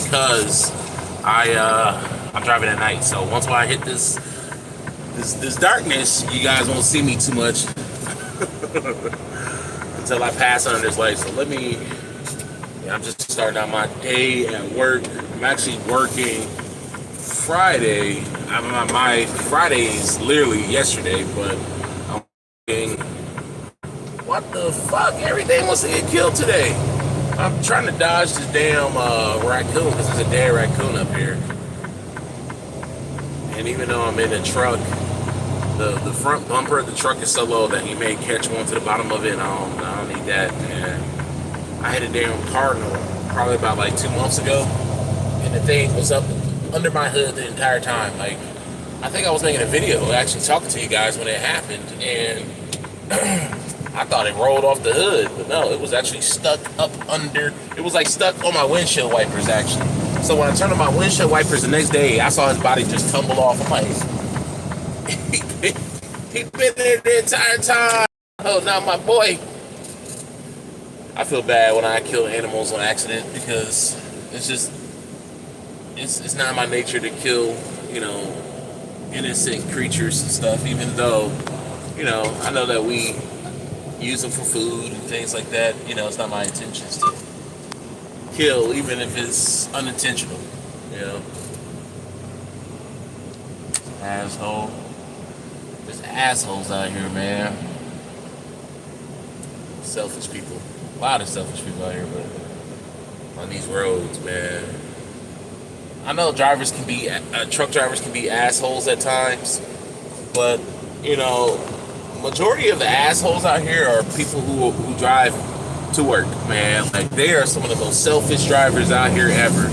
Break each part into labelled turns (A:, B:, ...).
A: because I'm driving at night. So once I hit this darkness, you guys won't see me too much until I pass under this light. So I'm just starting out my day at work. I'm actually working Friday. My Friday is literally yesterday, but I'm working. What the fuck? Everything wants to get killed today. I'm trying to dodge this damn raccoon because there's a dead raccoon up here. And even though I'm in a truck, the front bumper of the truck is so low that he may catch one to the bottom of it. And I don't need that, man. I hit a damn Cardinal probably about like 2 months ago, and the thing was up under my hood the entire time. Like, I think I was making a video actually talking to you guys when it happened, and I thought it rolled off the hood, but no, it was actually stuck up under. It was like stuck on my windshield wipers actually. So when I turned on my windshield wipers the next day, I saw his body just tumble off. I'm like, he's been there the entire time. Oh, not my boy. I feel bad when I kill animals on accident because it's not my nature to kill, innocent creatures and stuff, even though, I know that we use them for food and things like that. It's not my intentions to kill, even if it's unintentional, Asshole. There's assholes out here, man. Selfish people. A lot of selfish people out here, but on these roads, man. I know truck drivers can be assholes at times, but, majority of the assholes out here are people who drive to work, man. Like, they are some of the most selfish drivers out here ever.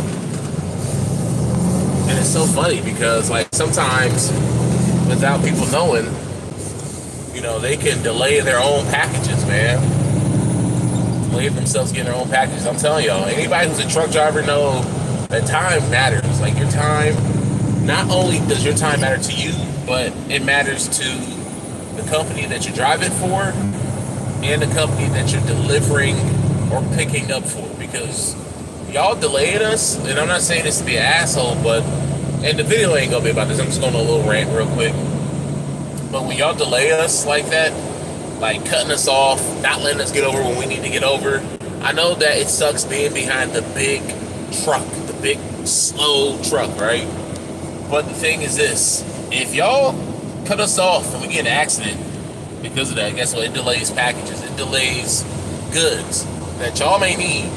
A: And it's so funny because, like, sometimes without people knowing, they can delay their own packages, man. Delay themselves getting their own packages. I'm telling y'all, anybody who's a truck driver know that time matters. Like, your time, not only does your time matter to you, but it matters to the company that you're driving for and the company that you're delivering or picking up for, because y'all delaying us, and I'm not saying this to be an asshole, and the video ain't gonna be about this, I'm just going on a little rant real quick, but when y'all delay us like that, like cutting us off, not letting us get over when we need to get over, I know that it sucks being behind the big truck, the big slow truck, right? But the thing is this, if y'all cut us off and we get in an accident because of that, guess what? It delays packages. It delays goods that y'all may need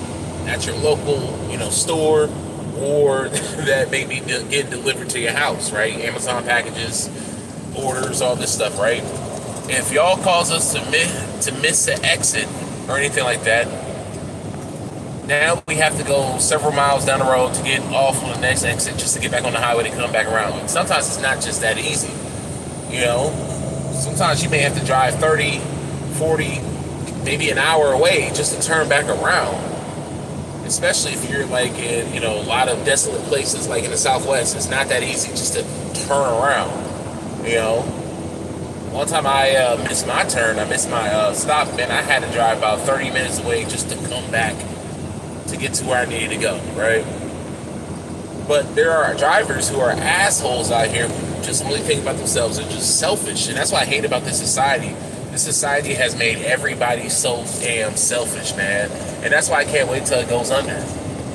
A: at your local, store, or that may be getting delivered to your house, right? Amazon packages, orders, all this stuff, right? If y'all cause us to miss an exit or anything like that, now we have to go several miles down the road to get off on the next exit just to get back on the highway to come back around. And sometimes it's not just that easy. Sometimes you may have to drive 30, 40, maybe an hour away just to turn back around. Especially if you're like in, a lot of desolate places like in the Southwest. It's not that easy just to turn around, One time I missed my turn, I missed my stop, man. I had to drive about 30 minutes away just to come back to get to where I needed to go, right? But there are drivers who are assholes out here who just only think about themselves. They're just selfish. And that's what I hate about this society. This society has made everybody so damn selfish, man. And that's why I can't wait till it goes under.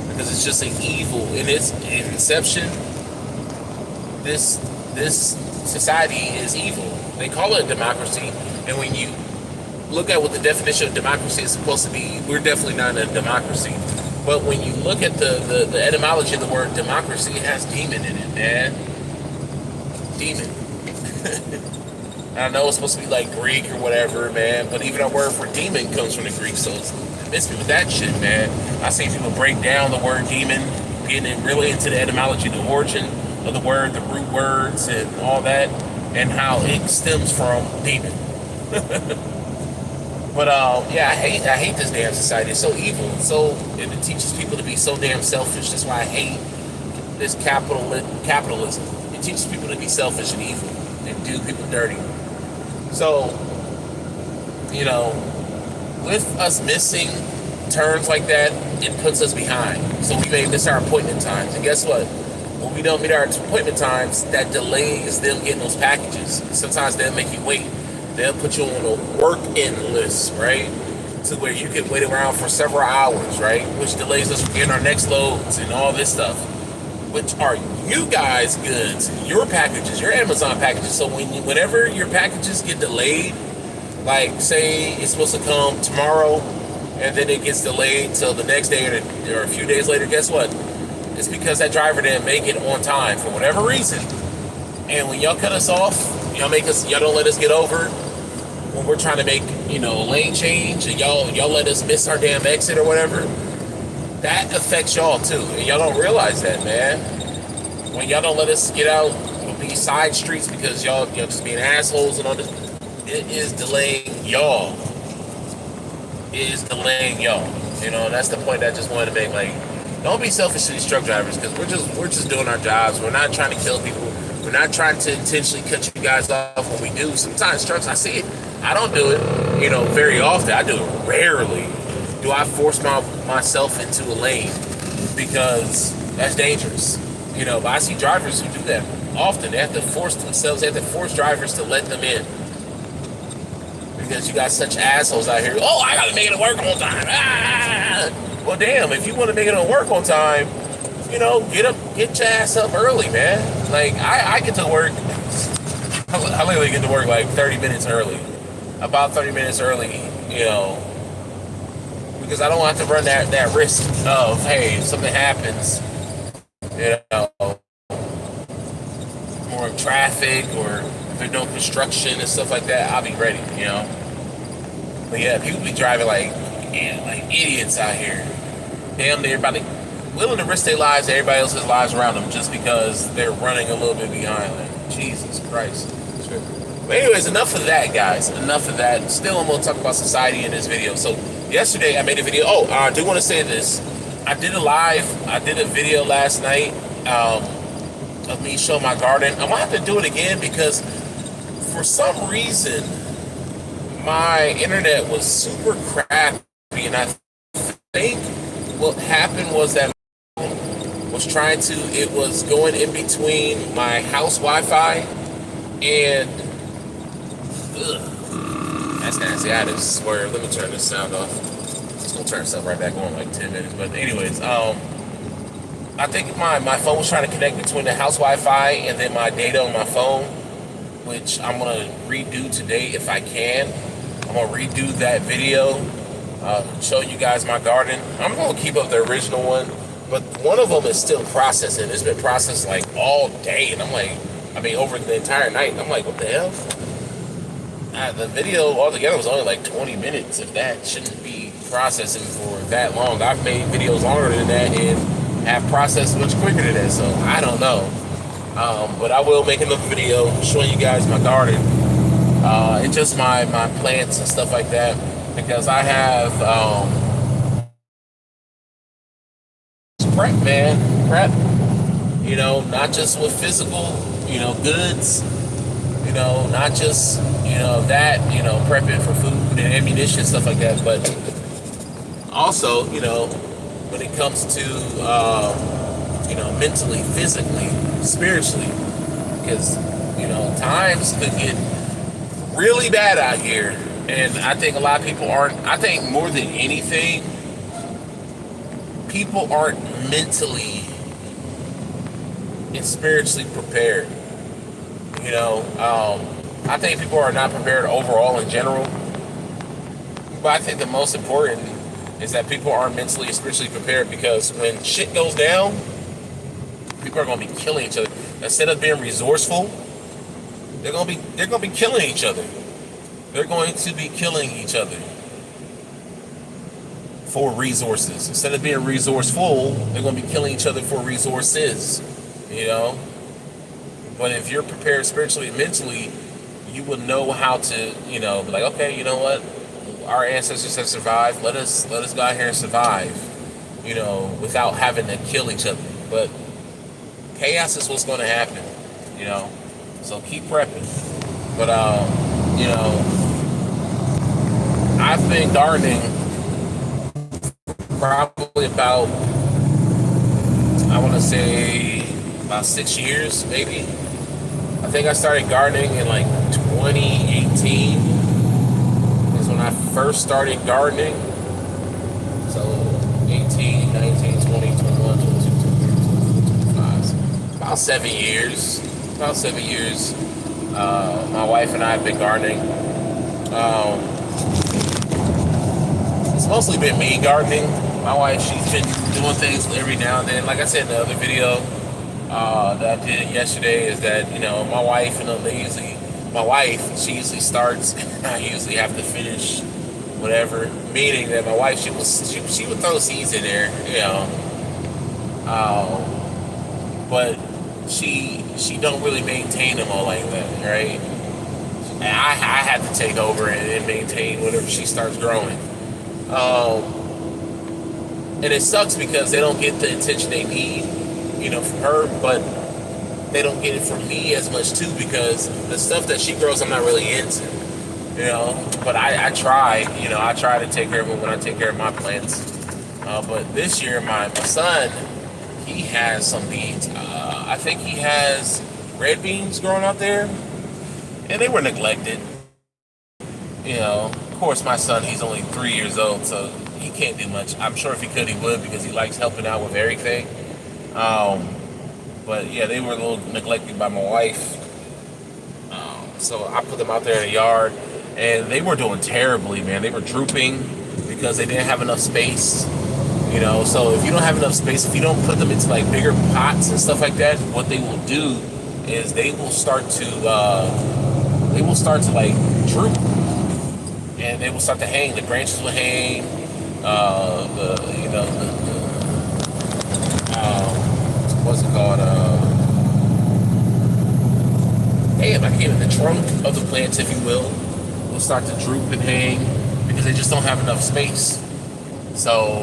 A: Because it's just an evil. In its inception, this society is evil. They call it a democracy. And when you look at what the definition of democracy is supposed to be, we're definitely not in a democracy. But when you look at the etymology of the word democracy, it has demon in it, man. Demon. I know it's supposed to be like Greek or whatever, man, but even our word for demon comes from the Greek, so it miss me with that shit, man. I see people break down the word demon, getting really into the etymology, the origin of the word, the root words, and all that, and how it stems from demon. But yeah, I hate this damn society. It's so evil. And it teaches people to be so damn selfish. That's why I hate this capitalism. It teaches people to be selfish and evil and do people dirty. So, with us missing turns like that, it puts us behind. So we may miss our appointment times. And guess what? When we don't meet our appointment times, that delays them getting those packages. Sometimes they'll make you wait. They'll put you on a work-in list, right? To where you can wait around for several hours, right? Which delays us from getting our next loads and all this stuff. Which are you guys' goods, your packages, your Amazon packages. So whenever your packages get delayed, like say it's supposed to come tomorrow and then it gets delayed till the next day or a few days later, guess what? It's because that driver didn't make it on time for whatever reason. And when y'all cut us off, y'all don't let us get over when we're trying to make, lane change, and y'all let us miss our damn exit or whatever. That affects y'all too, and y'all don't realize that, man. When y'all don't let us get out on these side streets because y'all just being assholes and all this, it is delaying y'all. It is delaying y'all. That's the point I just wanted to make. Like, don't be selfish to these truck drivers, because we're just doing our jobs. We're not trying to kill people. We're not trying to intentionally cut you guys off when we do. Sometimes trucks, I see it. I don't do it, very often. I do it rarely. Do I force myself into a lane, because that's dangerous. But I see drivers who do that often. They have to force themselves. They have to force drivers to let them in, because you got such assholes out here. Oh, I gotta make it work on time. Ah! Well, damn, if you want to make it work on time, get your ass up early, man. Like, I get to work, I literally get to work like 30 minutes early. About 30 minutes early, because I don't have to run that risk of, hey, if something happens, more traffic, or if there's no construction and stuff like that, I'll be ready, But yeah, people be driving like idiots out here. Damn near willing to risk their lives and everybody else's lives around them just because they're running a little bit behind. Like, Jesus Christ. But anyways, enough of that, guys. Enough of that. Still, I'm going to talk about society in this video. So yesterday, I made a video. Oh, I do want to say this. I did a video last night of me showing my garden. I'm going to have to do it again, because for some reason, my internet was super crappy, and I think what happened was that it was going in between my house Wi-Fi and that's nasty. I had to swear. Let me turn this sound off. It's gonna turn itself right back on in like 10 minutes. But anyways, I think my phone was trying to connect between the house Wi-Fi and then my data on my phone, which I'm gonna redo today if I can. I'm gonna redo that video, show you guys my garden. I'm gonna keep up the original one, but one of them is still processing. It's been processed like all day, and over the entire night. I'm like, what the hell? The video altogether was only like 20 minutes. If that shouldn't be processing for that long. I've made videos longer than that and have processed much quicker than that, so I don't know. But I will make another video showing you guys my garden. It's just my plants and stuff like that, because I have prep, not just with physical, goods, not just, prepping for food and ammunition, stuff like that, but also, when it comes to, mentally, physically, spiritually, because, times could get really bad out here, and I think a lot of people I think more than anything, people aren't mentally and spiritually prepared. I think people are not prepared overall in general, but I think the most important is that people aren't mentally and spiritually prepared, because when shit goes down, people are going to be killing each other. Instead of being resourceful, they're going to be killing each other. They're going to be killing each other for resources. Instead of being resourceful, they're going to be killing each other for resources, But if you're prepared spiritually and mentally, you will know how to, be like, okay, you know what? Our ancestors have survived. Let us go out here and survive, without having to kill each other. But chaos is what's going to happen, So keep prepping. But I've been gardening probably about, I want to say about 6 years, maybe. I think I started gardening in like 2018 is when I first started gardening. So 18, 19, 20, 21, 22, 23, 25. About 7 years. About 7 years. My wife and I have been gardening. It's mostly been me gardening. My wife, she's been doing things every now and then. Like I said in the other video that I did yesterday, is that, you know, my wife, she usually starts, and I usually have to finish whatever. Meaning that my wife, she would throw seeds in there, you know. But she don't really maintain them all like that, right? And I had to take over and maintain whatever she starts growing. And it sucks because they don't get the attention they need, you know, from her, but they don't get it from me as much too, because the stuff that she grows I'm not really into, you know. But I try to take care of it when I take care of my plants. But this year my son, he has some beans. I think he has red beans growing out there, and they were neglected. You know, of course, my son, he's only 3 years old, so he can't do much. I'm sure if he could, he would, because he likes helping out with everything. But yeah, they were a little neglected by my wife. So I put them out there in the yard, and they were doing terribly, man. They were drooping because they didn't have enough space. You know, so if you don't have enough space, if you don't put them into like bigger pots and stuff like that, what they will do is they will start to like droop, and they will start to hang. The branches will hang. What's it called? The trunk of the plants, if you will start to droop and hang because they just don't have enough space. So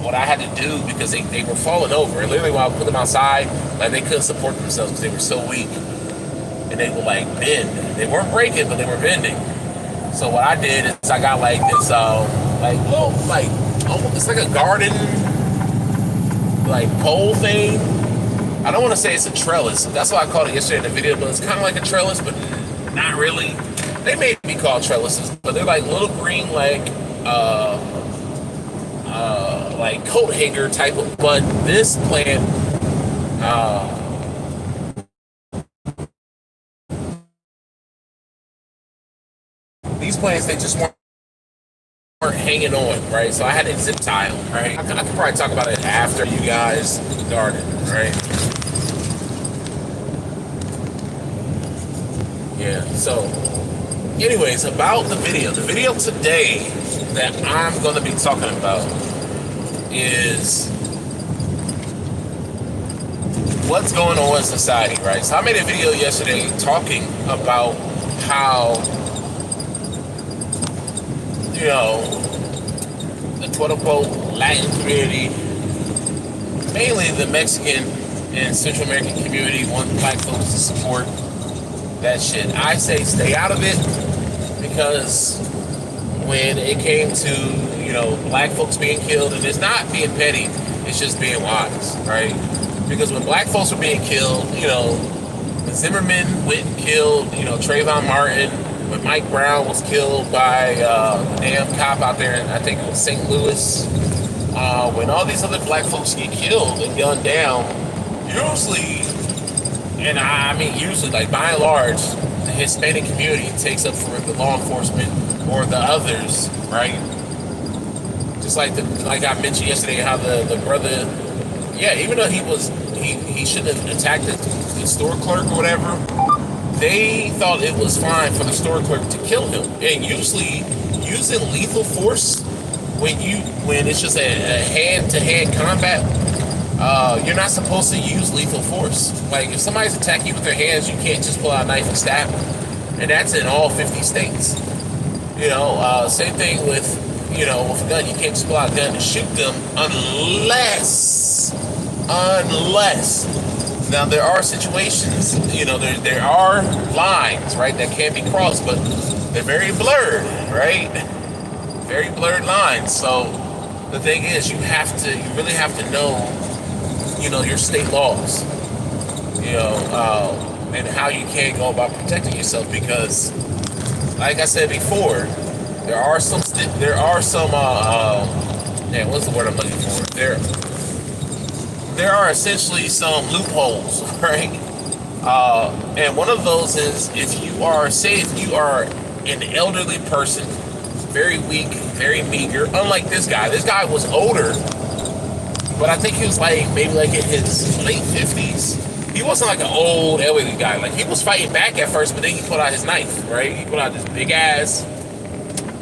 A: what I had to do, because they were falling over, and literally while I put them outside, like they couldn't support themselves because they were so weak, and they would like bend. They weren't breaking, but they were bending. So what I did is I got like this it's like a garden like pole thing. I don't want to say it's a trellis. That's what I called it yesterday in the video, but it's kind of like a trellis, but not really. They may be called trellises, but they're like little green like coat hanger type of. But this plant, these plants, they just weren't hanging on, right? So I had to zip tie them, right? I could probably talk about it after you guys garden, right? Yeah, so anyways, about the video today that I'm going to be talking about is what's going on in society, right? So I made a video yesterday talking about how, you know, the quote-unquote Latin community, mainly the Mexican and Central American community, want black folks to support that shit. I say stay out of it, because when it came to, you know, black folks being killed, and it's not being petty, it's just being wise, right? Because when black folks were being killed, you know, when Zimmerman went and killed, you know, Trayvon Martin, when Mike Brown was killed by a damn cop out there in, I think it was St. Louis, when all these other black folks get killed and gunned down, usually, and I mean usually, like by and large, the Hispanic community takes up for the law enforcement or the others, right? Just like I mentioned yesterday, how the brother, yeah, even though he shouldn't have attacked the store clerk or whatever, they thought it was fine for the store clerk to kill him. And usually using lethal force when it's just a hand-to-hand combat, you're not supposed to use lethal force. Like if somebody's attacking you with their hands, you can't just pull out a knife and stab them. And that's in all 50 states. You know, same thing with, you know, with a gun. You can't just pull out a gun and shoot them unless. Now there are situations, you know, there are lines, right, that can be crossed, but they're very blurred, right? Very blurred lines. So the thing is, you really have to know, your state laws, and how you can go about protecting yourself. Because, like I said before, there are some, what's the word I'm looking for? There are essentially some loopholes, right? And one of those is if you are an elderly person, very weak, very meager, unlike this guy. This guy was older, but I think he was maybe in his late 50s. He wasn't like an old elderly guy. Like, he was fighting back at first, but then he pulled out his knife, right? He pulled out this big ass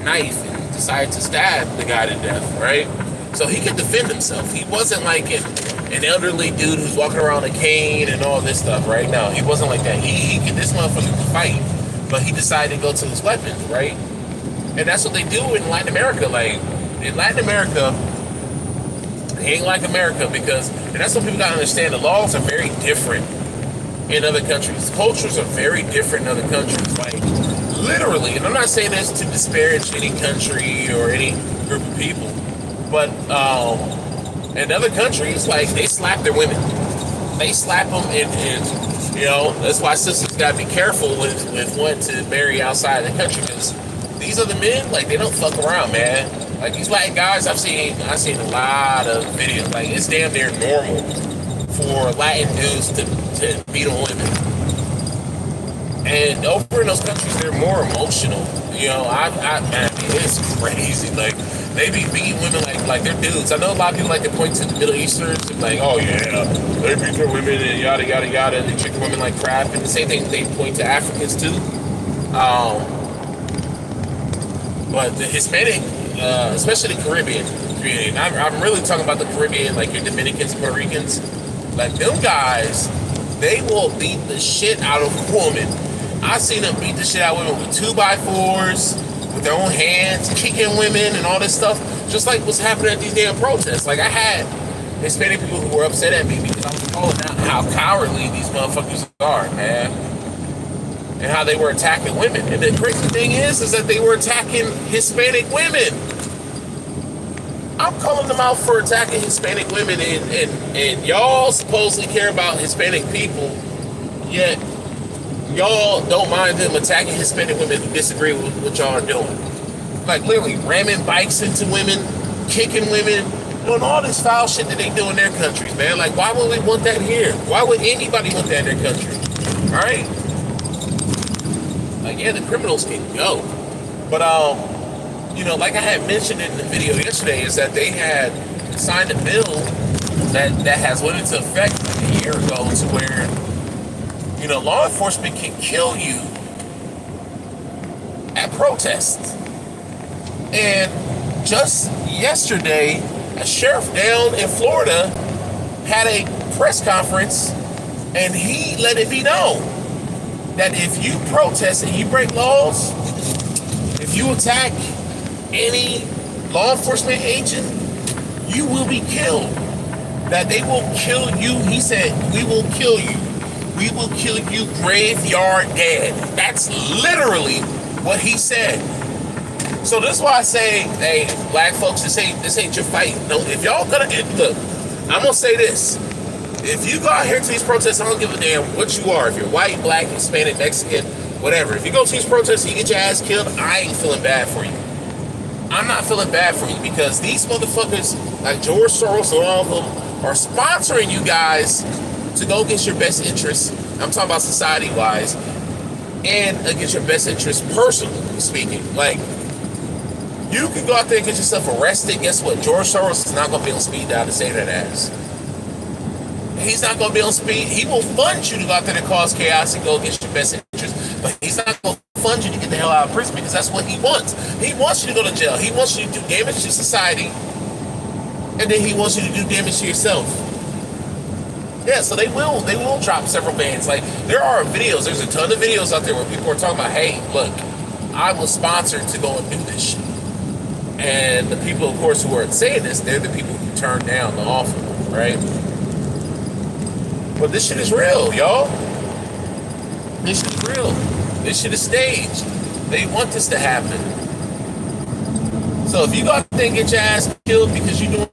A: knife and decided to stab the guy to death, right? So he could defend himself. He wasn't like an elderly dude who's walking around a cane and all this stuff, right? No, he wasn't like that. This motherfucker could fight, but he decided to go to his weapons, right? And that's what they do in Latin America. Like, in Latin America, they ain't like America and that's what people gotta understand. The laws are very different in other countries. Cultures are very different in other countries. Like, literally, and I'm not saying this to disparage any country or any group of people, but in other countries, they slap their women. They slap them, and that's why sisters gotta be careful with wanting to marry outside the country, because these other men, they don't fuck around, man. Like, these Latin guys, I've seen a lot of videos. Like, it's damn near normal for Latin dudes to beat on women. And over in those countries, they're more emotional. Man, it's crazy. Like, they be beating women like they're dudes. I know a lot of people like to point to the Middle Easterns and oh yeah, they beat their women and yada yada yada. They treat women like crap. And the same thing they point to Africans too. But the Hispanic, especially the Caribbean community, and I'm really talking about the Caribbean, like your Dominicans, Puerto Ricans, like them guys, they will beat the shit out of a woman. I've seen them beat the shit out of women with 2x4s, with their own hands, kicking women and all this stuff, just like what's happening at these damn protests. Like, I had Hispanic people who were upset at me because I was calling out how cowardly these motherfuckers are, man. And how they were attacking women. And the crazy thing is that they were attacking Hispanic women. I'm calling them out for attacking Hispanic women, and y'all supposedly care about Hispanic people, yet y'all don't mind them attacking Hispanic women who disagree with what y'all are doing. Like, literally ramming bikes into women, kicking women, doing all this foul shit that they do in their countries, man. Like, why would we want that here? Why would anybody want that in their country? All right? Like, yeah, the criminals can go. But, like I had mentioned in the video yesterday, is that they had signed a bill that has went into effect a year ago to where, law enforcement can kill you at protests. And just yesterday, a sheriff down in Florida had a press conference, and he let it be known that if you protest and you break laws, if you attack any law enforcement agent, you will be killed. That they will kill you. He said, we will kill you. We will kill you graveyard dead. That's literally what he said. So this is why I say, hey, black folks, this ain't your fight. No, if y'all gonna, look, I'm gonna say this. If you go out here to these protests, I don't give a damn what you are. If you're white, black, Hispanic, Mexican, whatever. If you go to these protests and you get your ass killed, I ain't feeling bad for you. I'm not feeling bad for you, because these motherfuckers, like George Soros and all of them, are sponsoring you guys to go against your best interests. I'm talking about society-wise, and against your best interests, personally speaking. Like, you can go out there and get yourself arrested. Guess what? George Soros is not going to be on speed dial to save that ass. He's not going to be on speed. He will fund you to go out there and cause chaos and go against your best interests, but he's not going to fund you to get the hell out of prison, because that's what he wants. He wants you to go to jail. He wants you to do damage to society, and then he wants you to do damage to yourself. Yeah, so they will drop several bans. Like, there are videos, there's a ton of videos out there where people are talking about, hey, look, I was sponsored to go and do this shit. And the people, of course, who are saying this, they're the people who turned down the offer, right? But this shit is real, y'all. This shit is real. This shit is staged. They want this to happen. So if you go out there think get your ass killed because you doing